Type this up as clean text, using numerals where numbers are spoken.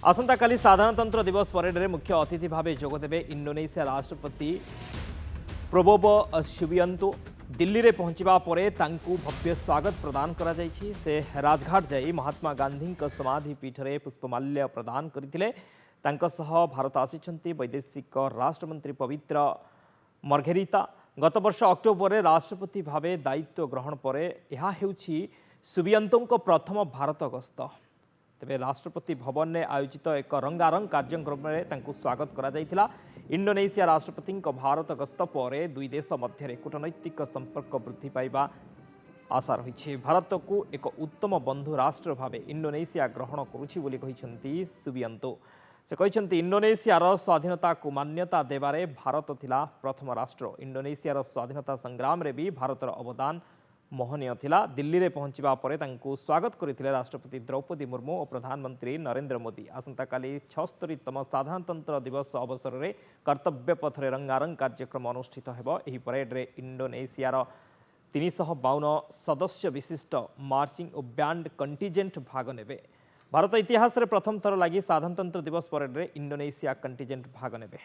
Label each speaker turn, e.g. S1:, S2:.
S1: आसंता काली साधारणतंत्र दिवस परेड रे मुख्य अतिथि भावे जोगदेवे इंडोनेशिया राष्ट्रपति प्रोबोवो सुबियांतो। दिल्ली रे पहुंचवा परे तांकु भव्य स्वागत प्रदान करा जायछि। से राजघाट जाई महात्मा गांधी समाधि पीठ रे पुष्पमाल्य प्रदान करथिले। तांक सह भारत आसिछंती वैदेशिक राष्ट्रमंत्री पवित्र मर्घेरिटा। गत वर्ष अक्टोबर रे राष्ट्रपति भावे दायित्व ग्रहण परे यह हेउछि सुबियांतों प्रथम भारत गस्त। तेबे राष्ट्रपति भवन में आयोजित एक रंगारंग कार्यक्रम में तांकु स्वागत करा जायथिला। इंडोनेशिया राष्ट्रपति भारत गस्त पर दुई देश मध्य कूटनैतिक संपर्क वृद्धि पाइबा आशा रही। भारत को एक उत्तम बंधु राष्ट्र भावे इंडोनेशिया ग्रहण करुछि बोली कहिसंती सुबियांतो। से कहते इंडोनेशियार स्वाधीनता को मान्यता देवारे भारत थिला प्रथम राष्ट्र। इंडोनेशियार स्वाधीनता संग्राम रे भी भारतर अवदान मोहनीय थिला। दिल्ली रे पहुंचवा परे तांकु स्वागत करथिले राष्ट्रपति द्रौपदी मुर्मू और प्रधानमंत्री नरेंद्र मोदी। आसंता काली 76तम साधारणतंत्र दिवस अवसर में कर्तव्य पथरे रंगारंग कार्यक्रम अनुष्ठित हेबो। एही परेड रे इंडोनेशियार 352 सदस्य विशिष्ट मार्चिंग और बैंड कंटिजेंट भाग नेबे। भारत इतिहास रे प्रथम थर लागि साधारणतंत्र दिवस परेड रे इंडोनेशिया कंटिजेंट भाग नेबे।